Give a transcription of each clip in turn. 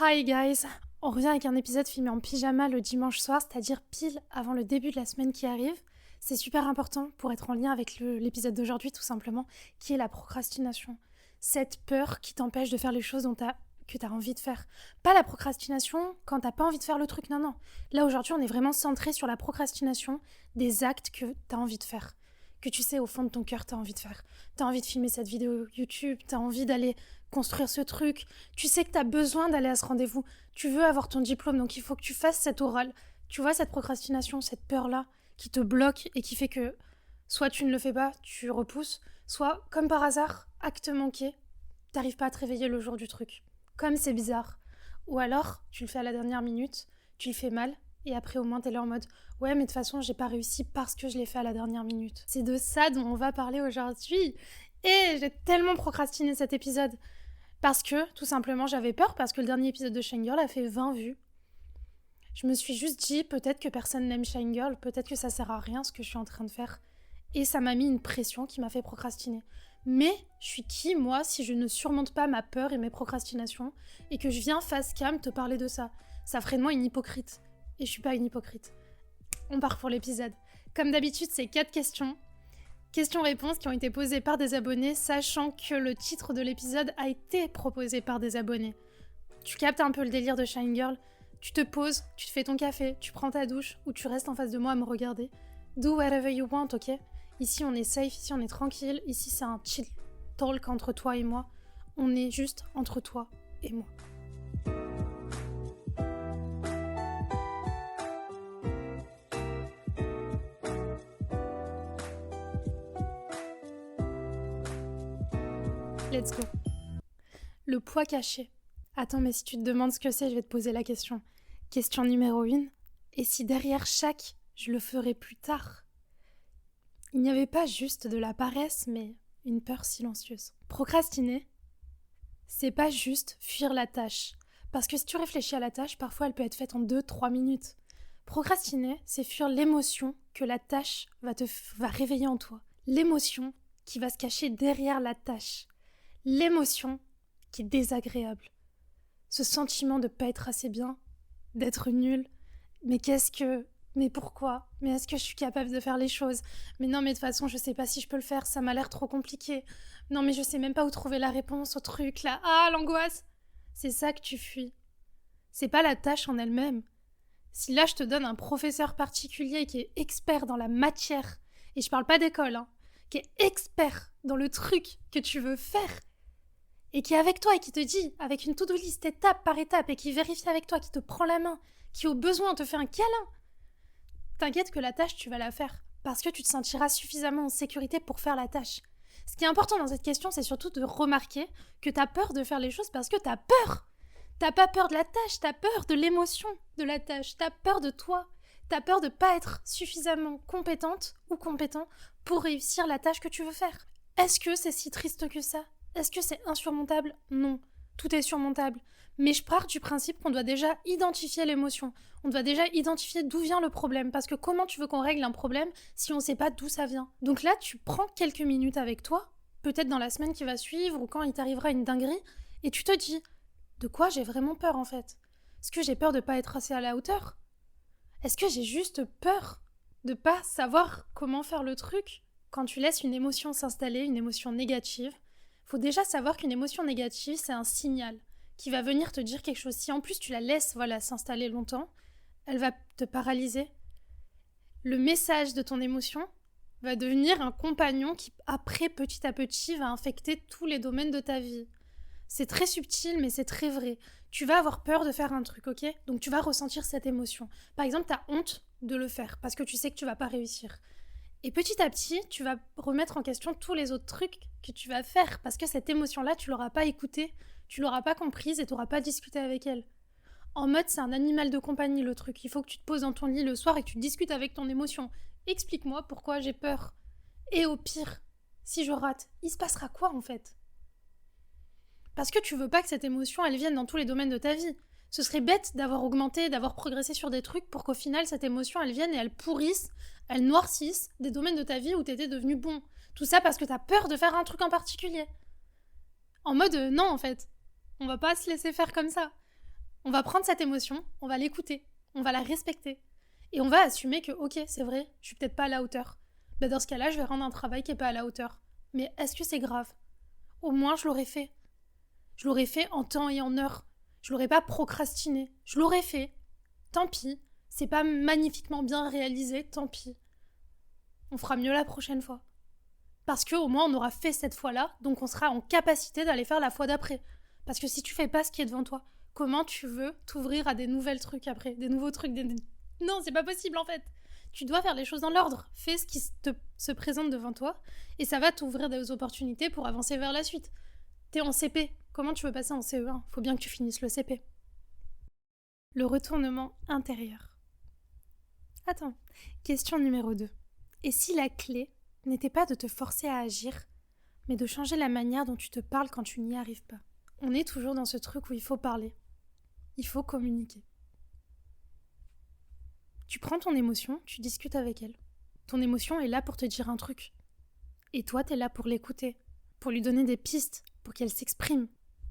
Hi guys, on revient avec un épisode filmé en pyjama le dimanche soir, c'est-à-dire pile avant le début de la semaine qui arrive. C'est super important pour être en lien avec l'épisode d'aujourd'hui tout simplement, qui est la procrastination. Cette peur qui t'empêche de faire les choses que t'as envie de faire. Pas la procrastination quand t'as pas envie de faire le truc, non. Là aujourd'hui on est vraiment centré sur la procrastination des actes que t'as envie de faire. Que tu sais au fond de ton cœur t'as envie de faire. T'as envie de filmer cette vidéo YouTube, t'as envie d'aller construire ce truc, tu sais que t'as besoin d'aller à ce rendez-vous, tu veux avoir ton diplôme, donc il faut que tu fasses cet oral. Tu vois cette procrastination, cette peur-là, qui te bloque et qui fait que soit tu ne le fais pas, tu repousses, soit, comme par hasard, acte manqué, t'arrives pas à te réveiller le jour du truc. Comme c'est bizarre. Ou alors, tu le fais à la dernière minute, tu le fais mal, et après au moins t'es là en mode « Ouais, mais de toute façon, j'ai pas réussi parce que je l'ai fait à la dernière minute. » C'est de ça dont on va parler aujourd'hui. Et j'ai tellement procrastiné cet épisode. Parce que, tout simplement, j'avais peur parce que le dernier épisode de Shine Girl a fait 20 vues. Je me suis juste dit, peut-être que personne n'aime Shine Girl, peut-être que ça sert à rien ce que je suis en train de faire. Et ça m'a mis une pression qui m'a fait procrastiner. Mais je suis qui, moi, si je ne surmonte pas ma peur et mes procrastinations et que je viens face cam te parler de ça? Ça ferait de moi une hypocrite. Et je suis pas une hypocrite. On part pour l'épisode. Comme d'habitude, c'est 4 questions. Questions-réponses qui ont été posées par des abonnés, sachant que le titre de l'épisode a été proposé par des abonnés. Tu captes un peu le délire de Shine Girl, tu te poses, tu te fais ton café, tu prends ta douche, ou tu restes en face de moi à me regarder. Do whatever you want, ok? Ici on est safe, ici on est tranquille, ici c'est un chill talk entre toi et moi. On est juste entre toi et moi. Let's go. Le poids caché. Attends, mais si tu te demandes ce que c'est, je vais te poser la question. Question numéro 1. Et si derrière chaque, je le ferai plus tard? Il n'y avait pas juste de la paresse, mais une peur silencieuse. Procrastiner, c'est pas juste fuir la tâche. Parce que si tu réfléchis à la tâche, parfois elle peut être faite en 2-3 minutes. Procrastiner, c'est fuir l'émotion que la tâche va réveiller en toi. L'émotion qui va se cacher derrière la tâche. L'émotion qui est désagréable. Ce sentiment de pas être assez bien, d'être nul. Mais pourquoi? Mais est-ce que je suis capable de faire les choses? Mais non, mais de toute façon, je sais pas si je peux le faire, ça m'a l'air trop compliqué. Non, mais je sais même pas où trouver la réponse au truc, là. Ah, l'angoisse! C'est ça que tu fuis. C'est pas la tâche en elle-même. Si là, je te donne un professeur particulier qui est expert dans la matière, et je parle pas d'école, hein, qui est expert dans le truc que tu veux faire, et qui est avec toi et qui te dit, avec une to-do list étape par étape, et qui vérifie avec toi, qui te prend la main, qui au besoin te fait un câlin, t'inquiète que la tâche, tu vas la faire, parce que tu te sentiras suffisamment en sécurité pour faire la tâche. Ce qui est important dans cette question, c'est surtout de remarquer que t'as peur de faire les choses parce que t'as peur. T'as pas peur de la tâche, t'as peur de l'émotion de la tâche, t'as peur de toi. T'as peur de pas être suffisamment compétente ou compétent pour réussir la tâche que tu veux faire. Est-ce que c'est si triste que ça? Est-ce que c'est insurmontable? Non, tout est surmontable. Mais je pars du principe qu'on doit déjà identifier l'émotion. On doit déjà identifier d'où vient le problème. Parce que comment tu veux qu'on règle un problème si on ne sait pas d'où ça vient? Donc là, tu prends quelques minutes avec toi, peut-être dans la semaine qui va suivre ou quand il t'arrivera une dinguerie, et tu te dis, de quoi j'ai vraiment peur en fait? Est-ce que j'ai peur de pas être assez à la hauteur? Est-ce que j'ai juste peur de pas savoir comment faire le truc? Quand tu laisses une émotion s'installer, une émotion négative, faut déjà savoir qu'une émotion négative, c'est un signal qui va venir te dire quelque chose. Si en plus tu la laisses s'installer longtemps, elle va te paralyser. Le message de ton émotion va devenir un compagnon qui, après, petit à petit, va infecter tous les domaines de ta vie. C'est très subtil, mais c'est très vrai. Tu vas avoir peur de faire un truc, ok? Donc tu vas ressentir cette émotion. Par exemple, tu as honte de le faire parce que tu sais que tu vas pas réussir. Et petit à petit, tu vas remettre en question tous les autres trucs que tu vas faire parce que cette émotion-là, tu l'auras pas écoutée, tu l'auras pas comprise et tu n'auras pas discuté avec elle. En mode, c'est un animal de compagnie le truc. Il faut que tu te poses dans ton lit le soir et que tu discutes avec ton émotion. Explique-moi pourquoi j'ai peur. Et au pire, si je rate, il se passera quoi en fait? Parce que tu veux pas que cette émotion, elle vienne dans tous les domaines de ta vie. Ce serait bête d'avoir augmenté, d'avoir progressé sur des trucs pour qu'au final, cette émotion, elle vienne et elle pourrisse, elle noircisse des domaines de ta vie où t'étais devenu bon. Tout ça parce que t'as peur de faire un truc en particulier. En mode, non en fait. On va pas se laisser faire comme ça. On va prendre cette émotion, on va l'écouter, on va la respecter. Et on va assumer que, ok, c'est vrai, je suis peut-être pas à la hauteur. Dans ce cas-là, je vais rendre un travail qui est pas à la hauteur. Mais est-ce que c'est grave? Au moins, je l'aurais fait. Je l'aurais fait en temps et en heure. Je l'aurais pas procrastiné. Je l'aurais fait. Tant pis. C'est pas magnifiquement bien réalisé, tant pis. On fera mieux la prochaine fois. Parce qu'au moins, on aura fait cette fois-là, donc on sera en capacité d'aller faire la fois d'après. Parce que si tu fais pas ce qui est devant toi, comment tu veux t'ouvrir à des nouvelles trucs après? Des nouveaux trucs, Non, c'est pas possible en fait. Tu dois faire les choses dans l'ordre. Fais ce qui se présente devant toi et ça va t'ouvrir des opportunités pour avancer vers la suite. T'es en CP. Comment tu veux passer en CE1? Faut bien que tu finisses le CP. Le retournement intérieur. Attends. Question numéro 2. Et si la clé n'était pas de te forcer à agir, mais de changer la manière dont tu te parles quand tu n'y arrives pas? On est toujours dans ce truc où il faut parler. Il faut communiquer. Tu prends ton émotion, tu discutes avec elle. Ton émotion est là pour te dire un truc. Et toi, t'es là pour l'écouter, pour lui donner des pistes, pour qu'elle s'exprime.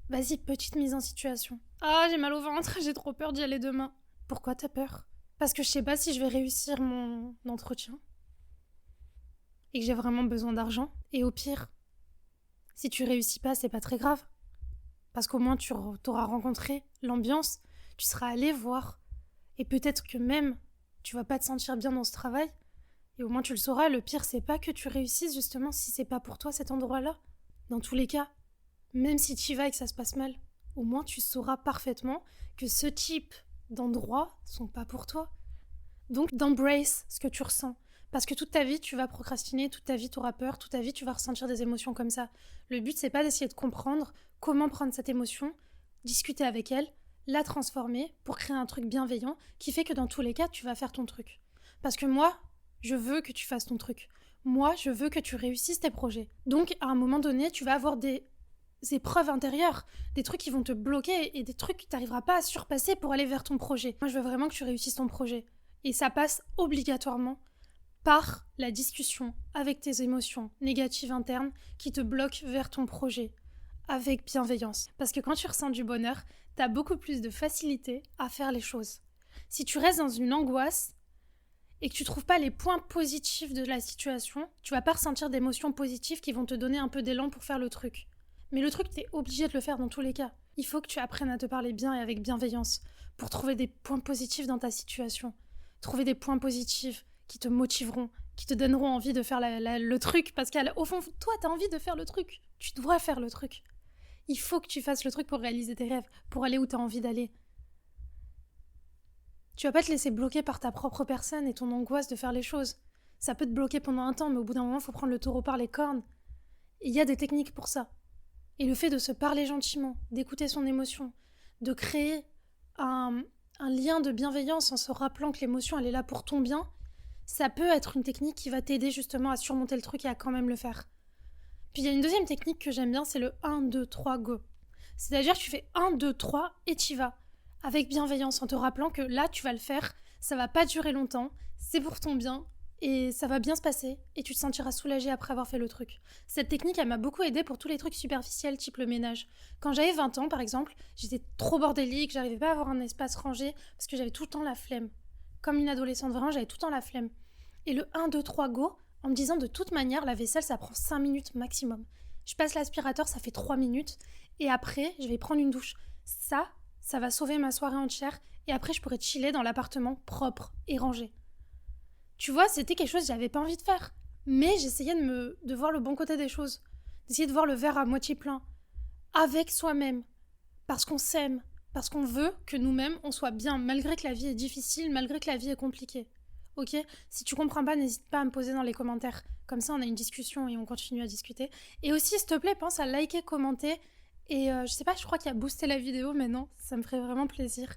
Vas-y, petite mise en situation. Ah, j'ai mal au ventre, j'ai trop peur d'y aller demain. Pourquoi t'as peur? Parce que je sais pas si je vais réussir mon entretien. Et que j'ai vraiment besoin d'argent. Et au pire, si tu réussis pas, c'est pas très grave. Parce qu'au moins, tu t'auras rencontré l'ambiance, tu seras allé voir. Et peut-être que même, tu vas pas te sentir bien dans ce travail. Et au moins, tu le sauras. Le pire, c'est pas que tu réussisses, justement, si c'est pas pour toi cet endroit-là. Dans tous les cas, même si tu y vas et que ça se passe mal, au moins, tu sauras parfaitement que ce type d'endroits sont pas pour toi. Donc, d'embrace ce que tu ressens. Parce que toute ta vie, tu vas procrastiner, toute ta vie, tu auras peur, toute ta vie, tu vas ressentir des émotions comme ça. Le but, c'est pas d'essayer de comprendre comment prendre cette émotion, discuter avec elle, la transformer pour créer un truc bienveillant qui fait que dans tous les cas, tu vas faire ton truc. Parce que moi, je veux que tu fasses ton truc. Moi, je veux que tu réussisses tes projets. Donc, à un moment donné, tu vas avoir des épreuves intérieures, des trucs qui vont te bloquer et des trucs que tu n'arriveras pas à surpasser pour aller vers ton projet. Moi, je veux vraiment que tu réussisses ton projet. Et ça passe obligatoirement par la discussion avec tes émotions négatives internes qui te bloquent vers ton projet, avec bienveillance. Parce que quand tu ressens du bonheur, t'as beaucoup plus de facilité à faire les choses. Si tu restes dans une angoisse et que tu trouves pas les points positifs de la situation, tu vas pas ressentir d'émotions positives qui vont te donner un peu d'élan pour faire le truc. Mais le truc, t'es obligé de le faire dans tous les cas. Il faut que tu apprennes à te parler bien et avec bienveillance pour trouver des points positifs dans ta situation. Trouver des points positifs qui te motiveront, qui te donneront envie de faire le truc, parce qu'au fond, toi, t'as envie de faire le truc. Tu dois faire le truc. Il faut que tu fasses le truc pour réaliser tes rêves, pour aller où t'as envie d'aller. Tu vas pas te laisser bloquer par ta propre personne et ton angoisse de faire les choses. Ça peut te bloquer pendant un temps, mais au bout d'un moment, il faut prendre le taureau par les cornes. Il y a des techniques pour ça. Et le fait de se parler gentiment, d'écouter son émotion, de créer un lien de bienveillance en se rappelant que l'émotion, elle est là pour ton bien, ça peut être une technique qui va t'aider justement à surmonter le truc et à quand même le faire. Puis il y a une deuxième technique que j'aime bien, c'est le 1, 2, 3, go. C'est-à-dire que tu fais 1, 2, 3 et t'y vas. Avec bienveillance, en te rappelant que là, tu vas le faire, ça va pas durer longtemps, c'est pour ton bien, et ça va bien se passer, et tu te sentiras soulagé après avoir fait le truc. Cette technique, elle m'a beaucoup aidée pour tous les trucs superficiels, type le ménage. Quand j'avais 20 ans, par exemple, j'étais trop bordélique, j'arrivais pas à avoir un espace rangé, parce que j'avais tout le temps la flemme. Comme une adolescente, vraiment, j'avais tout le temps la flemme. Et le 1, 2, 3, go, en me disant de toute manière, la vaisselle, ça prend 5 minutes maximum. Je passe l'aspirateur, ça fait 3 minutes, et après, je vais prendre une douche. Ça va sauver ma soirée entière, et après, je pourrais chiller dans l'appartement propre et rangé. Tu vois, c'était quelque chose que j'avais pas envie de faire. Mais j'essayais de voir le bon côté des choses. D'essayer de voir le verre à moitié plein. Avec soi-même. Parce qu'on s'aime. Parce qu'on veut que nous-mêmes, on soit bien, malgré que la vie est difficile, malgré que la vie est compliquée. Ok ? Si tu comprends pas, n'hésite pas à me poser dans les commentaires. Comme ça, on a une discussion et on continue à discuter. Et aussi, s'il te plaît, pense à liker, commenter. Et je sais pas, je crois qu'il y a boosté la vidéo, mais non, ça me ferait vraiment plaisir.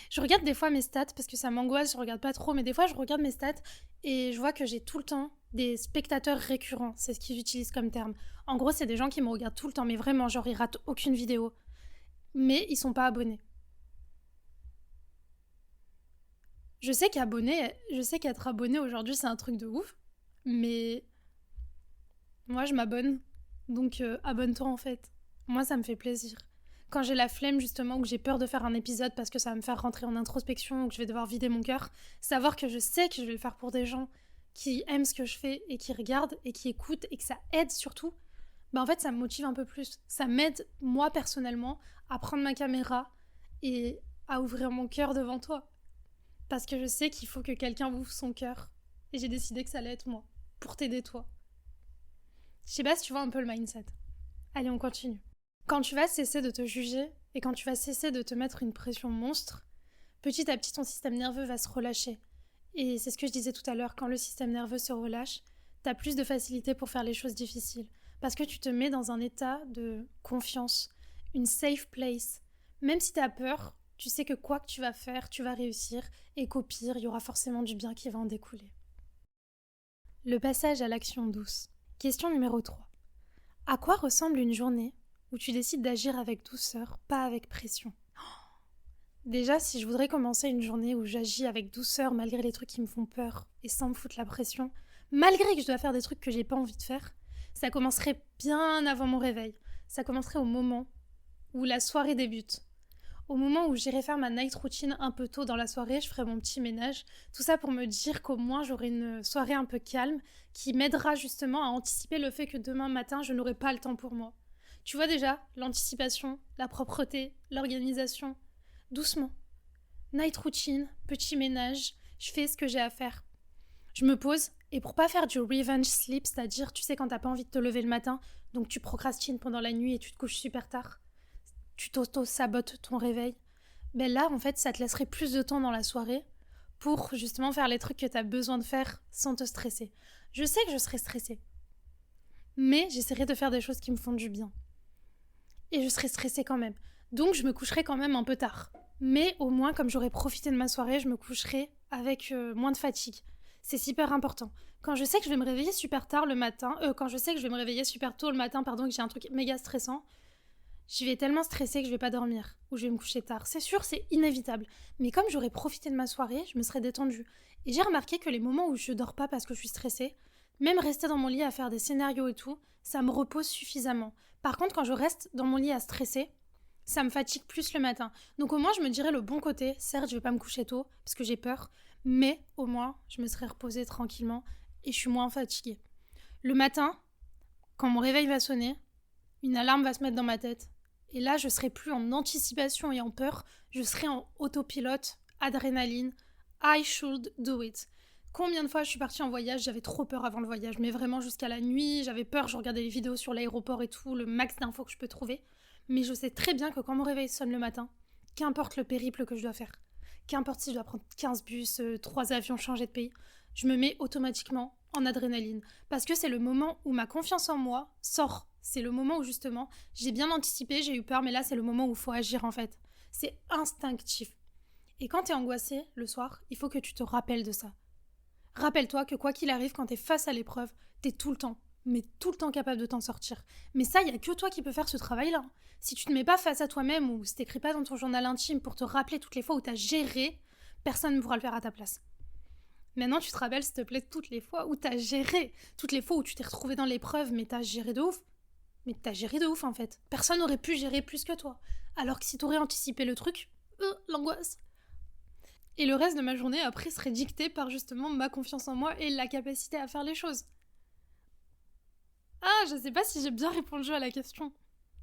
Je regarde des fois mes stats parce que ça m'angoisse, je regarde pas trop, mais des fois je regarde mes stats et je vois que j'ai tout le temps des spectateurs récurrents, c'est ce qu'ils utilisent comme terme. En gros, c'est des gens qui me regardent tout le temps, mais vraiment, genre ils ratent aucune vidéo. Mais ils sont pas abonnés. Je sais qu'être abonné aujourd'hui c'est un truc de ouf, mais moi je m'abonne. Donc abonne-toi en fait. Moi ça me fait plaisir. Quand j'ai la flemme justement, ou que j'ai peur de faire un épisode parce que ça va me faire rentrer en introspection ou que je vais devoir vider mon cœur, savoir que je sais que je vais le faire pour des gens qui aiment ce que je fais et qui regardent et qui écoutent et que ça aide surtout, bah en fait ça me motive un peu plus. Ça m'aide moi personnellement à prendre ma caméra et à ouvrir mon cœur devant toi. Parce que je sais qu'il faut que quelqu'un ouvre son cœur. Et j'ai décidé que ça allait être moi, pour t'aider toi. Je sais pas si tu vois un peu le mindset. Allez, on continue. Quand tu vas cesser de te juger et quand tu vas cesser de te mettre une pression monstre, petit à petit ton système nerveux va se relâcher. Et c'est ce que je disais tout à l'heure, quand le système nerveux se relâche, t'as plus de facilité pour faire les choses difficiles. Parce que tu te mets dans un état de confiance, une safe place. Même si t'as peur, tu sais que quoi que tu vas faire, tu vas réussir et qu'au pire, il y aura forcément du bien qui va en découler. Le passage à l'action douce. Question numéro 3. À quoi ressemble une journée où tu décides d'agir avec douceur, pas avec pression? Déjà, si je voudrais commencer une journée où j'agis avec douceur malgré les trucs qui me font peur et sans me foutre la pression, malgré que je dois faire des trucs que j'ai pas envie de faire, ça commencerait bien avant mon réveil. Ça commencerait au moment où la soirée débute. Au moment où j'irai faire ma night routine un peu tôt dans la soirée, je ferai mon petit ménage. Tout ça pour me dire qu'au moins j'aurai une soirée un peu calme qui m'aidera justement à anticiper le fait que demain matin je n'aurai pas le temps pour moi. Tu vois déjà, l'anticipation, la propreté, l'organisation. Doucement. Night routine, petit ménage, je fais ce que j'ai à faire. Je me pose, et pour pas faire du revenge sleep, c'est-à-dire, tu sais, quand t'as pas envie de te lever le matin, donc tu procrastines pendant la nuit et tu te couches super tard, tu t'auto-sabotes ton réveil, ben là, en fait, ça te laisserait plus de temps dans la soirée pour justement faire les trucs que t'as besoin de faire sans te stresser. Je sais que je serai stressée, mais j'essaierai de faire des choses qui me font du bien. Et je serai stressée quand même. Donc je me coucherai quand même un peu tard. Mais au moins, comme j'aurai profité de ma soirée, je me coucherai avec moins de fatigue. C'est super important. Quand je sais que je vais me réveiller super tard le matin, quand je sais que je vais me réveiller super tôt le matin, pardon, que j'ai un truc méga stressant, je vais tellement stresser que je vais pas dormir ou je vais me coucher tard. C'est sûr, c'est inévitable. Mais comme j'aurais profité de ma soirée, je me serais détendue. Et j'ai remarqué que les moments où je dors pas parce que je suis stressée, même rester dans mon lit à faire des scénarios et tout, ça me repose suffisamment. Par contre, quand je reste dans mon lit à stresser, ça me fatigue plus le matin. Donc au moins, je me dirais le bon côté. Certes, je vais pas me coucher tôt parce que j'ai peur, mais au moins, je me serais reposée tranquillement et je suis moins fatiguée. Le matin, quand mon réveil va sonner, une alarme va se mettre dans ma tête. Et là, je serai plus en anticipation et en peur, je serai en autopilote, adrénaline. I should do it. Combien de fois je suis partie en voyage, j'avais trop peur avant le voyage, mais vraiment jusqu'à la nuit, j'avais peur, je regardais les vidéos sur l'aéroport et tout, le max d'infos que je peux trouver. Mais je sais très bien que quand mon réveil sonne le matin, qu'importe le périple que je dois faire, qu'importe si je dois prendre 15 bus, 3 avions, changer de pays, je me mets automatiquement en adrénaline. Parce que c'est le moment où ma confiance en moi sort. C'est le moment où justement, j'ai bien anticipé, j'ai eu peur, mais là c'est le moment où il faut agir en fait. C'est instinctif. Et quand t'es angoissé le soir, il faut que tu te rappelles de ça. Rappelle-toi que quoi qu'il arrive, quand t'es face à l'épreuve, t'es tout le temps, mais tout le temps capable de t'en sortir. Mais ça, il y a que toi qui peux faire ce travail-là. Si tu te mets pas face à toi-même ou si t'écris pas dans ton journal intime pour te rappeler toutes les fois où t'as géré, personne ne pourra le faire à ta place. Maintenant, tu te rappelles, s'il te plaît, toutes les fois où t'as géré, toutes les fois où tu t'es retrouvé dans l'épreuve, mais t'as géré de ouf. Mais t'as géré de ouf, en fait. Personne n'aurait pu gérer plus que toi. Alors que si t'aurais anticipé le truc, l'angoisse. Et le reste de ma journée, après, serait dicté par justement ma confiance en moi et la capacité à faire les choses. Ah, je sais pas si j'ai bien répondu à la question.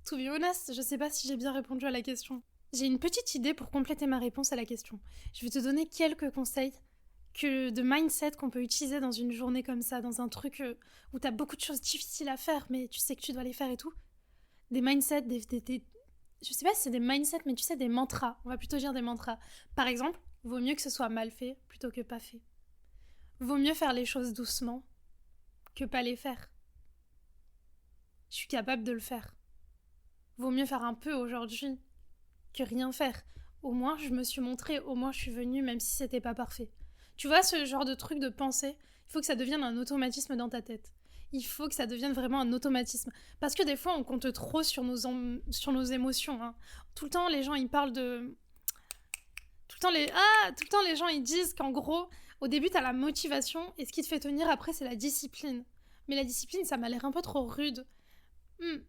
To be honest, je sais pas si j'ai bien répondu à la question. J'ai une petite idée pour compléter ma réponse à la question. Je vais te donner quelques conseils de mindset qu'on peut utiliser dans une journée comme ça, dans un truc où t'as beaucoup de choses difficiles à faire, mais tu sais que tu dois les faire et tout. Des mindsets, je sais pas si c'est des mindsets, mais tu sais, des mantras. On va plutôt dire des mantras. Par exemple, vaut mieux que ce soit mal fait plutôt que pas fait. Vaut mieux faire les choses doucement que pas les faire. Je suis capable de le faire. Vaut mieux faire un peu aujourd'hui que rien faire. Au moins, je me suis montrée, au moins, je suis venue, même si c'était pas parfait. Tu vois, ce genre de truc de pensée, il faut que ça devienne un automatisme dans ta tête. Il faut que ça devienne vraiment un automatisme. Parce que des fois, on compte trop sur nos émotions. Hein. Tout le temps, les gens, ils parlent de... Tout le temps, les gens, ils disent qu'en gros, au début, t'as la motivation, et ce qui te fait tenir après, c'est la discipline. Mais la discipline, ça m'a l'air un peu trop rude.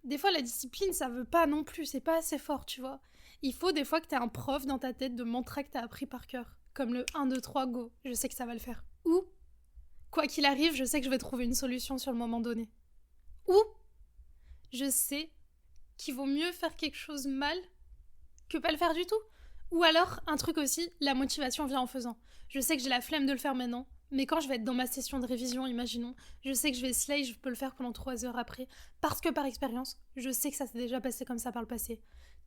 Des fois, la discipline, ça veut pas non plus, c'est pas assez fort, tu vois. Il faut des fois que t'aies un prof dans ta tête de mantra que t'as appris par cœur. Comme le 1, 2, 3, go. Je sais que ça va le faire. Ou, quoi qu'il arrive, je sais que je vais trouver une solution sur le moment donné. Ou, je sais qu'il vaut mieux faire quelque chose mal que pas le faire du tout. Ou alors, un truc aussi, la motivation vient en faisant. Je sais que j'ai la flemme de le faire maintenant, mais quand je vais être dans ma session de révision, imaginons, je sais que je vais slay, je peux le faire pendant 3 heures après, parce que par expérience, je sais que ça s'est déjà passé comme ça par le passé.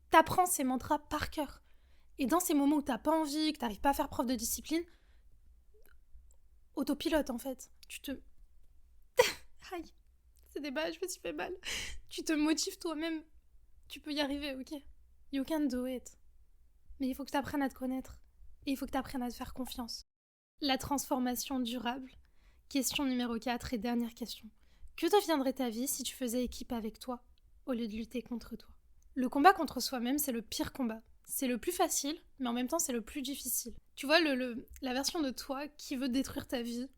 T'apprends ces mantras par cœur. Et dans ces moments où t'as pas envie, que t'arrives pas à faire preuve de discipline, autopilote en fait. Tu te... Aïe, c'est des balles, je me suis fait mal. Tu te motives toi-même. Tu peux y arriver, ok? You can do it. Mais il faut que t'apprennes à te connaître. Et il faut que t'apprennes à te faire confiance. La transformation durable. Question numéro 4 et dernière question. Que deviendrait ta vie si tu faisais équipe avec toi, au lieu de lutter contre toi? Le combat contre soi-même, c'est le pire combat. C'est le plus facile, mais en même temps, c'est le plus difficile. Tu vois, la version de toi qui veut détruire ta vie,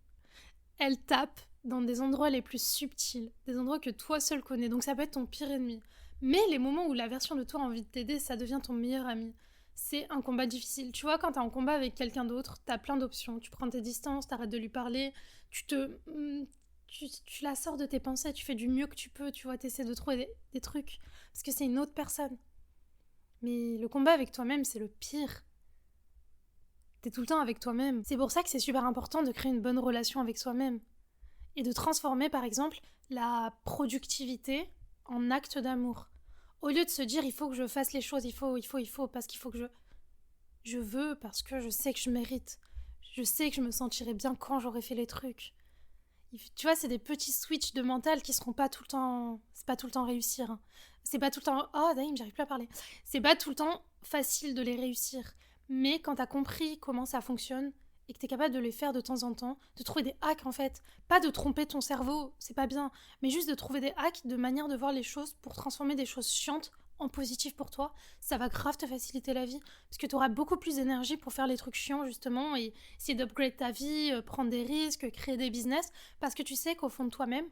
elle tape dans des endroits les plus subtils, des endroits que toi seul connais, donc ça peut être ton pire ennemi. Mais les moments où la version de toi a envie de t'aider, ça devient ton meilleur ami. C'est un combat difficile. Tu vois, quand t'es en combat avec quelqu'un d'autre, t'as plein d'options. Tu prends tes distances, t'arrêtes de lui parler, tu la sors de tes pensées, tu fais du mieux que tu peux, tu vois, t'essaies de trouver des trucs. Parce que c'est une autre personne. Mais le combat avec toi-même, c'est le pire. T'es tout le temps avec toi-même. C'est pour ça que c'est super important de créer une bonne relation avec soi-même. Et de transformer, par exemple, la productivité en acte d'amour. Au lieu de se dire, il faut que je fasse les choses, il faut, parce qu'il faut que je veux, parce que je sais que je mérite. Je sais que je me sentirai bien quand j'aurai fait les trucs. Tu vois, c'est des petits switches de mental qui seront pas tout le temps... C'est pas tout le temps réussir. Hein. C'est pas tout le temps... Oh, Daïm, j'arrive plus à parler. C'est pas tout le temps facile de les réussir. Mais quand t'as compris comment ça fonctionne et que t'es capable de les faire de temps en temps, de trouver des hacks en fait, pas de tromper ton cerveau, c'est pas bien, mais juste de trouver des hacks de manière de voir les choses pour transformer des choses chiantes en positif pour toi, ça va grave te faciliter la vie parce que tu auras beaucoup plus d'énergie pour faire les trucs chiants justement et essayer d'upgrade ta vie, prendre des risques, créer des business parce que tu sais qu'au fond de toi-même,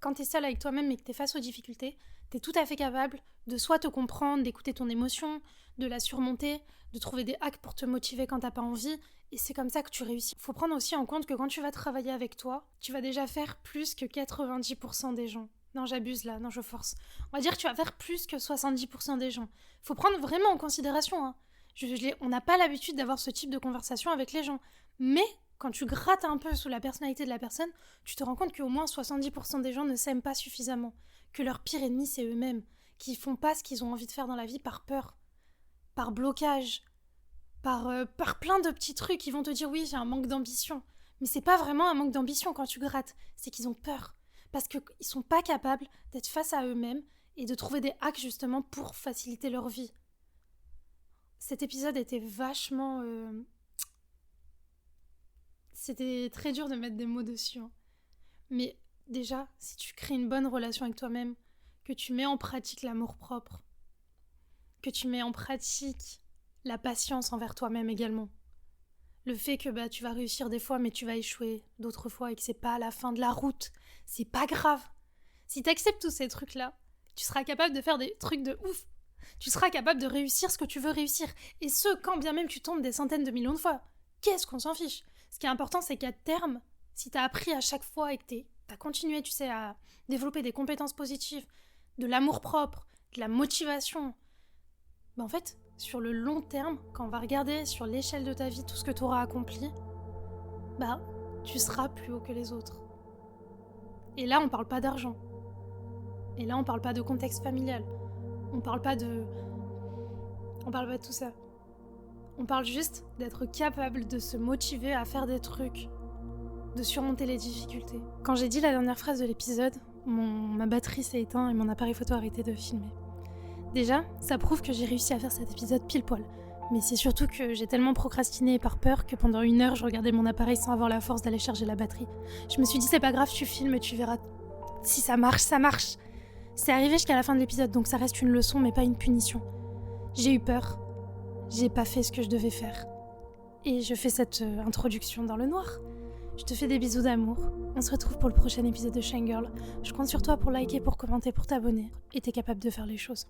quand t'es seul avec toi-même et que t'es face aux difficultés, t'es tout à fait capable de soit te comprendre, d'écouter ton émotion, de la surmonter, de trouver des hacks pour te motiver quand t'as pas envie, et c'est comme ça que tu réussis. Faut prendre aussi en compte que quand tu vas travailler avec toi, tu vas déjà faire plus que 90% des gens. Non, j'abuse là, non, je force. On va dire que tu vas faire plus que 70% des gens. Faut prendre vraiment en considération, hein. On n'a pas l'habitude d'avoir ce type de conversation avec les gens. Mais quand tu grattes un peu sous la personnalité de la personne, tu te rends compte qu'au moins 70% des gens ne s'aiment pas suffisamment. Que leur pire ennemi, c'est eux-mêmes. Qu'ils font pas ce qu'ils ont envie de faire dans la vie par peur, par blocage, par plein de petits trucs qui vont te dire oui, j'ai un manque d'ambition. Mais c'est pas vraiment un manque d'ambition quand tu grattes, c'est qu'ils ont peur. Parce qu'ils sont pas capables d'être face à eux-mêmes et de trouver des hacks justement pour faciliter leur vie. Cet épisode était vachement... C'était très dur de mettre des mots dessus. Hein. Mais déjà, si tu crées une bonne relation avec toi-même, que tu mets en pratique l'amour-propre, que tu mets en pratique la patience envers toi-même également, le fait que tu vas réussir des fois mais tu vas échouer d'autres fois et que c'est pas à la fin de la route, c'est pas grave. Si t'acceptes tous ces trucs-là, tu seras capable de faire des trucs de ouf. Tu seras capable de réussir ce que tu veux réussir. Et ce, quand bien même tu tombes des centaines de millions de fois. Qu'est-ce qu'on s'en fiche? Ce qui est important, c'est qu'à terme, si t'as appris à chaque fois et que t'as continué, tu sais, à développer des compétences positives, de l'amour-propre, de la motivation, en fait, sur le long terme, quand on va regarder sur l'échelle de ta vie tout ce que tu auras accompli, tu seras plus haut que les autres. Et là, on parle pas d'argent. Et là, on parle pas de contexte familial. On parle pas de tout ça. On parle juste d'être capable de se motiver à faire des trucs, de surmonter les difficultés. Quand j'ai dit la dernière phrase de l'épisode, ma batterie s'est éteinte et mon appareil photo a arrêté de filmer. Déjà, ça prouve que j'ai réussi à faire cet épisode pile poil. Mais c'est surtout que j'ai tellement procrastiné par peur que pendant 1 heure, je regardais mon appareil sans avoir la force d'aller charger la batterie. Je me suis dit, c'est pas grave, tu filmes, tu verras. Si ça marche, ça marche. C'est arrivé jusqu'à la fin de l'épisode, donc ça reste une leçon, mais pas une punition. J'ai eu peur. J'ai pas fait ce que je devais faire. Et je fais cette introduction dans le noir. Je te fais des bisous d'amour. On se retrouve pour le prochain épisode de Shine Girl. Je compte sur toi pour liker, pour commenter, pour t'abonner. Et t'es capable de faire les choses.